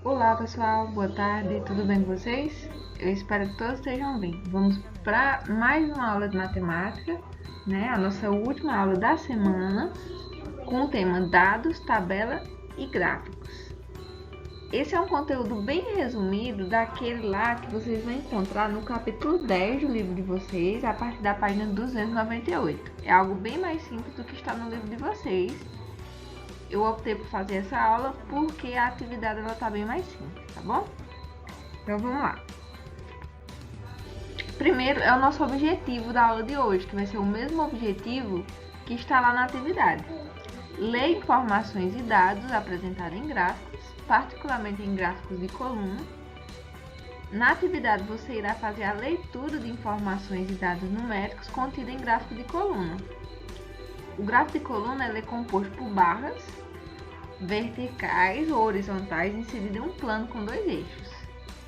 Olá pessoal, boa tarde, tudo bem com vocês? Eu espero que todos estejam bem. Vamos para mais uma aula de matemática, né? A nossa última aula da semana, com o tema dados, tabela e gráficos. Esse é um conteúdo bem resumido daquele lá que vocês vão encontrar no capítulo 10 do livro de vocês, a partir da página 298. É algo bem mais simples do que está no livro de vocês. Eu optei por fazer essa aula porque a atividade ela tá bem mais simples, tá bom? Então vamos lá. Primeiro é o nosso objetivo da aula de hoje, que vai ser o mesmo objetivo que está lá na atividade. Ler informações e dados apresentados em gráficos, particularmente em gráficos de coluna. Na atividade você irá fazer a leitura de informações e dados numéricos contidos em gráfico de coluna. O gráfico de coluna ele é composto por barras verticais ou horizontais inseridas em um plano com dois eixos.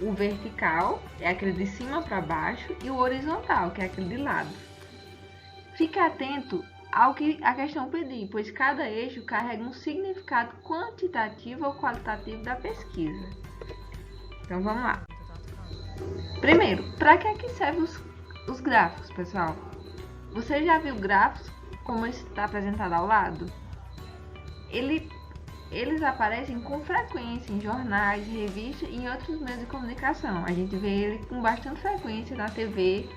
O vertical é aquele de cima para baixo e o horizontal, que é aquele de lado. Fique atento ao que a questão pedir, pois cada eixo carrega um significado quantitativo ou qualitativo da pesquisa. Então vamos lá. Primeiro, para que é que servem os gráficos, pessoal? Você já viu gráficos como está apresentado ao lado? Eles aparecem com frequência em jornais, revistas e em outros meios de comunicação. A gente vê ele com bastante frequência na TV,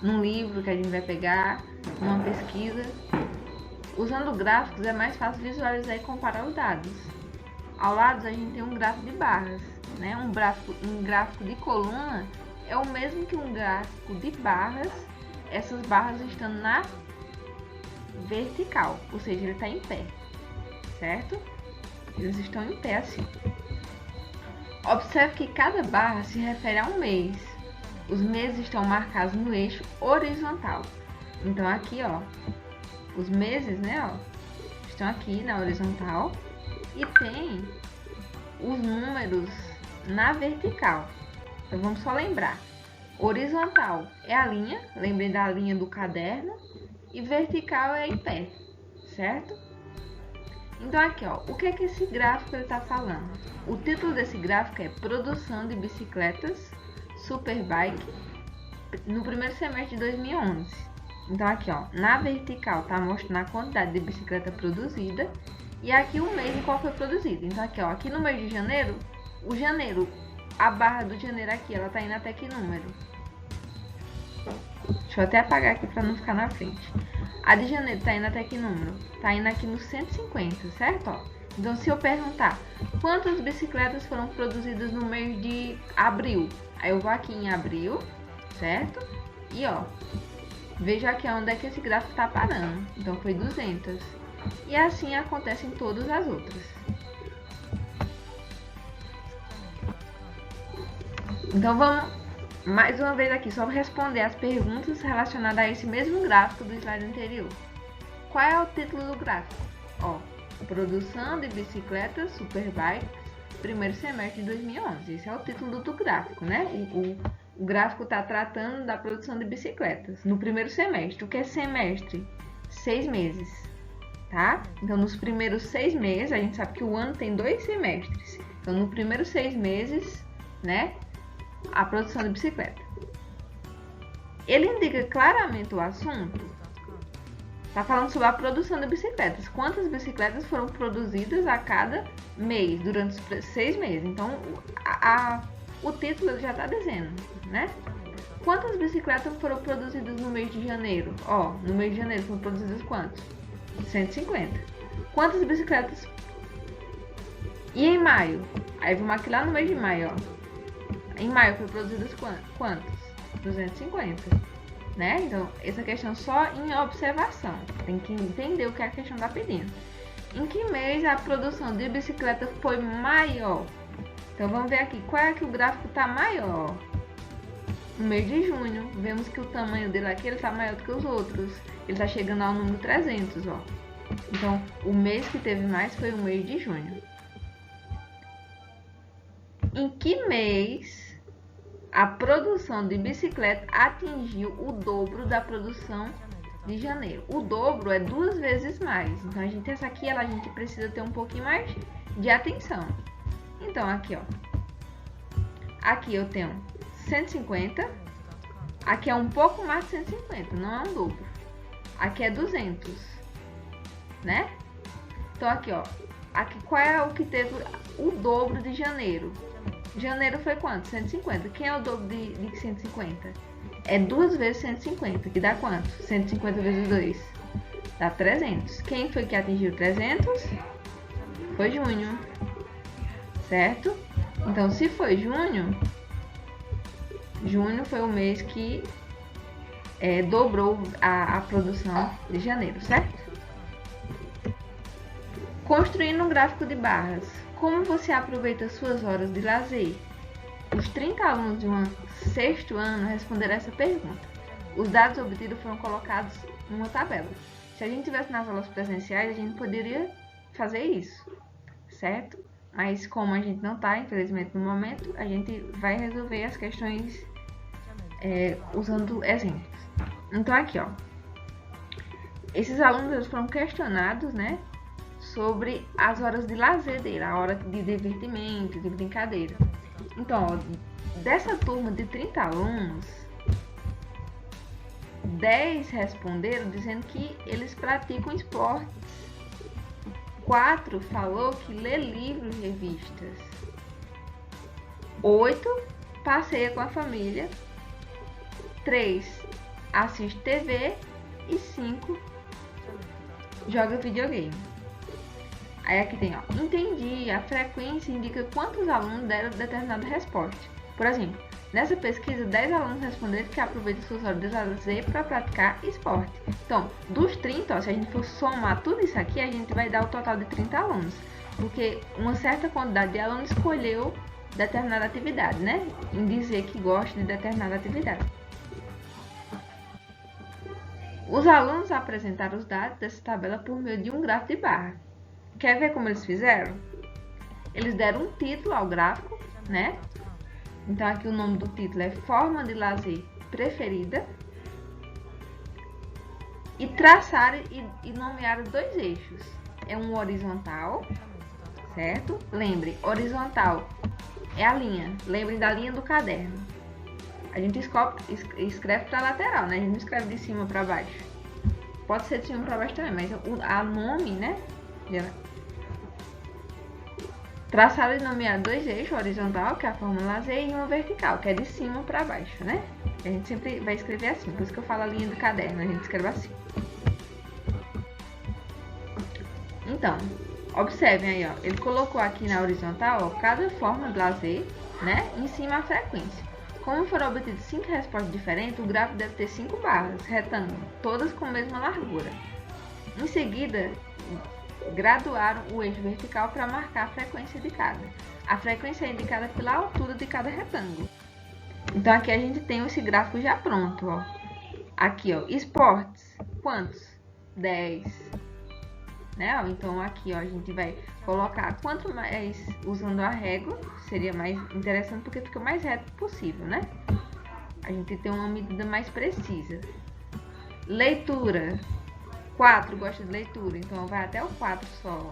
num livro que a gente vai pegar, numa pesquisa. Usando gráficos é mais fácil visualizar e comparar os dados. Ao lado a gente tem um gráfico de barras, né? Um gráfico de coluna é o mesmo que um gráfico de barras, essas barras estão na vertical, ou seja, ele está em pé, certo? Eles estão em pé assim. Observe que cada barra se refere a um mês. Os meses estão marcados no eixo horizontal. Então aqui, ó, os meses, né, ó, estão aqui na horizontal e tem os números na vertical. Então vamos só lembrar. Horizontal é a linha, lembrem da linha do caderno, e vertical é em pé, certo? Então aqui, ó, o que é que esse gráfico está falando? O título desse gráfico é Produção de Bicicletas Superbike no primeiro semestre de 2011. Então aqui, ó, na vertical tá mostrando a quantidade de bicicleta produzida e aqui o mês em qual foi produzido. Então aqui, ó, aqui no mês de janeiro, a barra do janeiro aqui, ela tá indo até que número? Deixa eu até apagar aqui para não ficar na frente. A de janeiro tá indo até que número? Tá indo aqui no 150, certo? Ó. Então, se eu perguntar quantas bicicletas foram produzidas no mês de abril, aí eu vou aqui em abril, certo? E ó, veja aqui onde é que esse gráfico tá parando. Então, foi 200. E assim acontece em todas as outras. Então, vamos mais uma vez aqui, só responder as perguntas relacionadas a esse mesmo gráfico do slide anterior. Qual é o título do gráfico? Ó, Produção de Bicicletas Superbike, primeiro semestre de 2011. Esse é o título do gráfico, né? O gráfico está tratando da produção de bicicletas no primeiro semestre. O que é semestre? 6 meses, tá? Então, nos primeiros 6 meses, a gente sabe que o ano tem 2 semestres. Então, no primeiro 6 meses, né? A produção de bicicleta. Ele indica claramente o assunto. Está falando sobre a produção de bicicletas. Quantas bicicletas foram produzidas a cada mês, durante os 6 meses. Então, o título já está dizendo, né? Quantas bicicletas foram produzidas no mês de janeiro? Ó, no mês de janeiro foram produzidas quantas? 150. Quantas bicicletas? E em maio? Aí vamos aqui lá no mês de maio, ó. Em maio foi produzidas quantas? 250, né? Então, essa questão só em observação. Tem que entender o que a questão está pedindo. Em que mês a produção de bicicleta foi maior? Então, vamos ver aqui. Qual é que o gráfico está maior? No mês de junho. Vemos que o tamanho dele aqui está maior do que os outros. Ele está chegando ao número 300, ó. Então, o mês que teve mais foi o mês de junho. Em que mês a produção de bicicleta atingiu o dobro da produção de janeiro? O dobro é 2 vezes mais. Então, essa aqui a gente precisa ter um pouquinho mais de atenção. Então, aqui, ó, Aqui eu tenho 150. Aqui é um pouco mais de 150, não é um dobro. Aqui é 200, né? Então aqui, ó. Aqui qual é o que teve o dobro de janeiro? Janeiro foi quanto? 150. Quem é o dobro de 150? É 2 vezes 150, que dá quanto? 150 vezes 2. Dá 300. Quem foi que atingiu 300? Foi junho. Certo? Então, se foi junho, junho foi o mês que dobrou a produção de janeiro, certo? Construindo um gráfico de barras. Como você aproveita suas horas de lazer? Os 30 alunos de um sexto ano responderam essa pergunta. Os dados obtidos foram colocados em uma tabela. Se a gente tivesse nas aulas presenciais, a gente poderia fazer isso, certo? Mas como a gente não está, infelizmente, no momento, a gente vai resolver as questões usando exemplos. Então aqui, ó, esses alunos eles foram questionados, né, sobre as horas de lazer dele, a hora de divertimento, de brincadeira. Então, ó, dessa turma de 30 alunos, 10 responderam dizendo que eles praticam esportes. 4 falou que lê livros e revistas. 8 passeia com a família. 3 assiste TV. E 5 joga videogame. Aí aqui tem, ó, entendi, a frequência indica quantos alunos deram determinada resposta. Por exemplo, nessa pesquisa, 10 alunos responderam que aproveitam suas horas de lazer para praticar esporte. Então, dos 30, ó, se a gente for somar tudo isso aqui, a gente vai dar o total de 30 alunos. Porque uma certa quantidade de alunos escolheu determinada atividade, né? Em dizer que gosta de determinada atividade. Os alunos apresentaram os dados dessa tabela por meio de um gráfico de barra. Quer ver como eles fizeram? Eles deram um título ao gráfico, né? Então aqui o nome do título é Forma de Lazer Preferida. E traçaram e nomearam 2 eixos. É um horizontal, certo? Lembre, horizontal é a linha. Lembre da linha do caderno. A gente escreve para a lateral, né? A gente não escreve de cima para baixo. Pode ser de cima para baixo também, mas a nome, né? Traçado e nomear 2 eixos, horizontal, que é a forma lazer, e uma vertical, que é de cima para baixo, né? A gente sempre vai escrever assim, por isso que eu falo a linha do caderno, a gente escreve assim. Então, observem aí, ó, ele colocou aqui na horizontal, ó, cada forma de lazer, né? Em cima a frequência. Como foram obtidas 5 respostas diferentes, o gráfico deve ter 5 barras retângulo, todas com a mesma largura. Em seguida, graduaram o eixo vertical para marcar a frequência de cada. A frequência é indicada pela altura de cada retângulo. Então aqui a gente tem esse gráfico já pronto, ó. Aqui, ó, esportes, quantos? 10. Né? Então aqui, ó, a gente vai colocar quanto mais usando a régua, seria mais interessante porque fica mais reto possível, né? A gente tem uma medida mais precisa. Leitura. 4 gosta de leitura, então vai até o 4 só.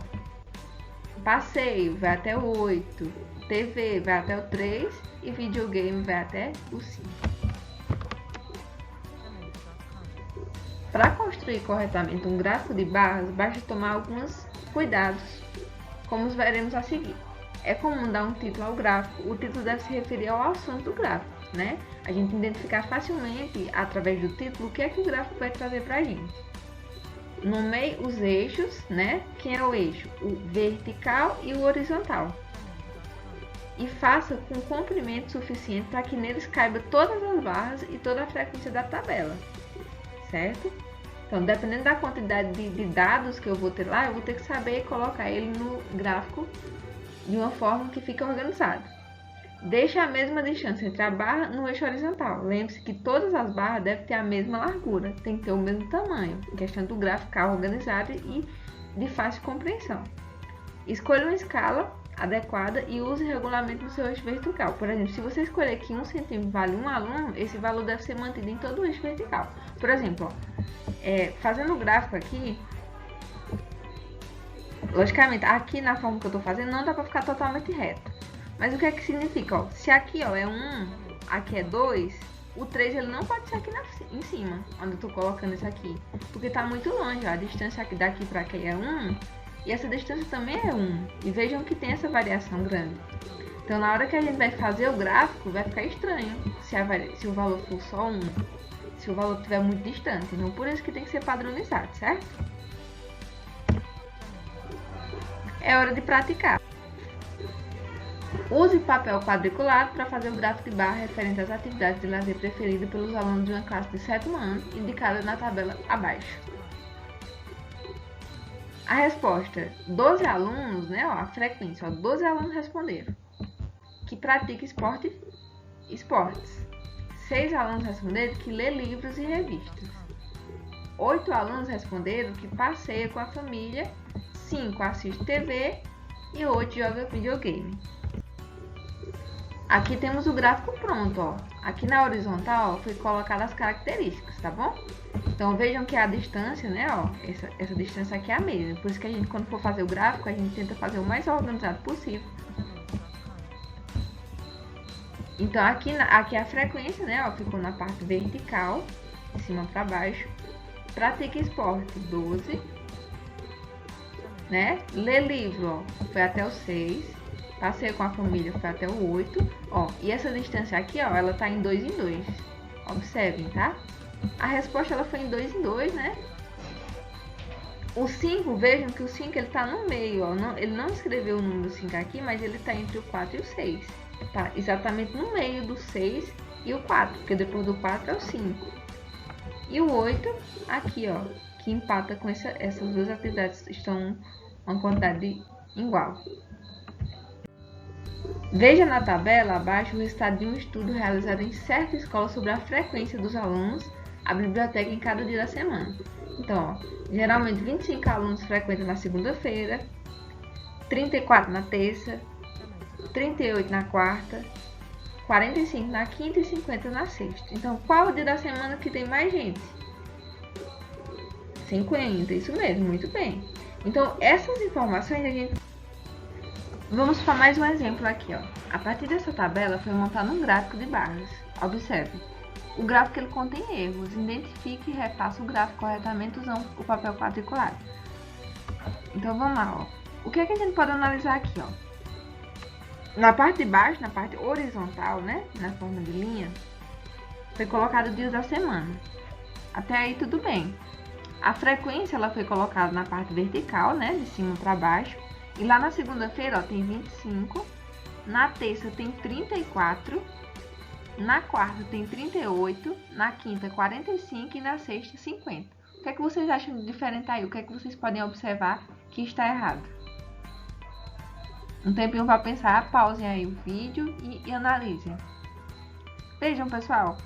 Passeio vai até o 8. TV vai até o 3 e videogame vai até o 5. Para construir corretamente um gráfico de barras, basta tomar alguns cuidados, como os veremos a seguir. É comum dar um título ao gráfico. O título deve se referir ao assunto do gráfico, né? A gente identificar facilmente, através do título, o que é que o gráfico vai trazer para a gente. Nomeie os eixos, né? Quem é o eixo? O vertical e o horizontal. E faça com comprimento suficiente para que neles caiba todas as barras e toda a frequência da tabela, certo? Então, dependendo da quantidade de dados que eu vou ter lá, eu vou ter que saber colocar ele no gráfico de uma forma que fique organizado. Deixe a mesma distância entre a barra no eixo horizontal. Lembre-se que todas as barras devem ter a mesma largura, tem que ter o mesmo tamanho, em questão do gráfico ficar organizado e de fácil compreensão. Escolha uma escala adequada e use regularmente no seu eixo vertical. Por exemplo, se você escolher que 1 centímetro vale 1 aluno, esse valor deve ser mantido em todo o eixo vertical. Por exemplo, ó, fazendo o gráfico aqui, logicamente, aqui na forma que eu estou fazendo, não dá para ficar totalmente reto. Mas o que é que significa? Ó, se aqui ó, é 1, aqui é 2, o 3 ele não pode ser aqui em cima, onde eu tô colocando isso aqui. Porque tá muito longe, ó, a distância daqui para aqui é 1, e essa distância também é 1. E vejam que tem essa variação grande. Então na hora que a gente vai fazer o gráfico, vai ficar estranho se o valor for só 1. Se o valor estiver muito distante. Então por isso que tem que ser padronizado, certo? É hora de praticar. Use papel quadriculado para fazer o gráfico de barra referente às atividades de lazer preferidas pelos alunos de uma classe de 7º ano, indicada na tabela abaixo. A resposta, 12 alunos, né, ó, a frequência, ó, 12 alunos responderam que pratica esportes. 6 alunos responderam que lê livros e revistas. 8 alunos responderam que passeia com a família. 5 assiste TV e 8 joga videogame. Aqui temos o gráfico pronto, ó. Aqui na horizontal ó, foi colocado as características, tá bom? Então vejam que a distância, né, ó, essa distância aqui é a mesma. Por isso que a gente, quando for fazer o gráfico, a gente tenta fazer o mais organizado possível. Então aqui a frequência, né, ó, ficou na parte vertical, de cima para baixo. Pratica esporte, 12. Né? Lê livro, ó, foi até o 6. Passeio com a família foi até o 8. Ó, e essa distância aqui, ó, ela tá em 2 em 2. Observem, tá? A resposta ela foi em 2 em 2, né? O 5, vejam que o 5 ele tá no meio, ó. Ele não escreveu o número 5 aqui, mas ele tá entre o 4 e o 6. Tá exatamente no meio do 6 e o 4, porque depois do 4 é o 5. E o 8 aqui, ó, que empata com essas duas atividades, estão uma quantidade igual. Veja na tabela abaixo o resultado de um estudo realizado em certa escola sobre a frequência dos alunos à biblioteca em cada dia da semana. Então, ó, geralmente 25 alunos frequentam na segunda-feira, 34 na terça, 38 na quarta, 45 na quinta e 50 na sexta. Então, qual o dia da semana que tem mais gente? 50, isso mesmo, muito bem. Então, essas informações a gente... Vamos para mais um exemplo aqui, ó. A partir dessa tabela foi montado um gráfico de barras. Observe. O gráfico ele contém erros. Identifique e refaça o gráfico corretamente usando o papel quadriculado. Então, vamos lá, ó. O que é que a gente pode analisar aqui, ó? Na parte de baixo, na parte horizontal, né, na forma de linha, foi colocado o dia da semana. Até aí tudo bem. A frequência ela foi colocada na parte vertical, né, de cima para baixo. E lá na segunda-feira, ó, tem 25. Na terça tem 34. Na quarta tem 38. Na quinta 45 e na sexta 50. O que é que vocês acham de diferente aí? O que é que vocês podem observar que está errado? Um tempinho para pensar, pausem aí o vídeo e analisem. Vejam, pessoal,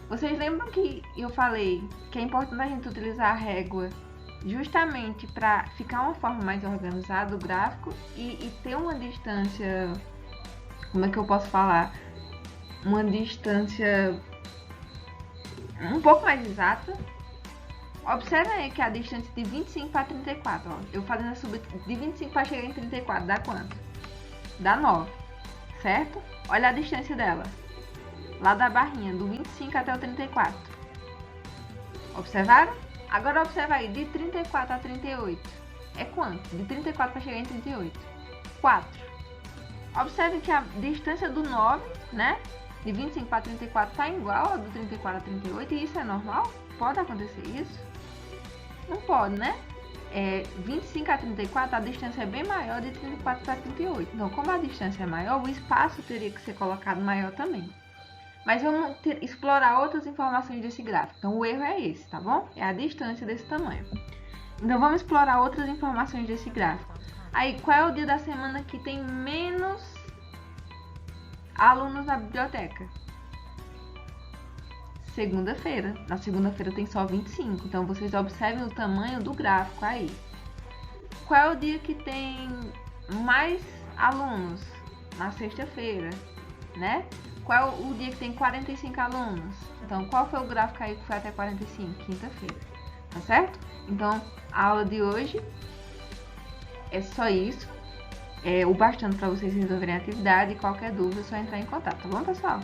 vocês lembram que eu falei que é importante a gente utilizar a régua justamente para ficar uma forma mais organizada do gráfico e ter uma distância, como é que eu posso falar? Uma distância um pouco mais exata. Observe aí que a distância de 25 para 34, ó, eu fazendo a subida de 25 para chegar em 34, dá quanto? Dá 9, certo? Olha a distância dela, lá da barrinha, do 25 até o 34. Observaram? Agora observa aí, de 34 a 38, é quanto? De 34 para chegar em 38, 4. Observe que a distância do 9, né, de 25 para 34 está igual a do 34 a 38, e isso é normal? Pode acontecer isso? Não pode, né? 25 a 34, a distância é bem maior de 34 para 38. Então, como a distância é maior, o espaço teria que ser colocado maior também. Mas vamos explorar outras informações desse gráfico. Então, o erro é esse, tá bom? É a distância desse tamanho. Então, vamos explorar outras informações desse gráfico. Aí, qual é o dia da semana que tem menos alunos na biblioteca? Segunda-feira. Na segunda-feira tem só 25. Então, vocês observem o tamanho do gráfico aí. Qual é o dia que tem mais alunos? Na sexta-feira, né? Qual é o dia que tem 45 alunos? Então, qual foi o gráfico aí que foi até 45? Quinta-feira. Tá certo? Então, a aula de hoje é só isso. o bastante para vocês resolverem a atividade. E qualquer dúvida é só entrar em contato, tá bom, pessoal?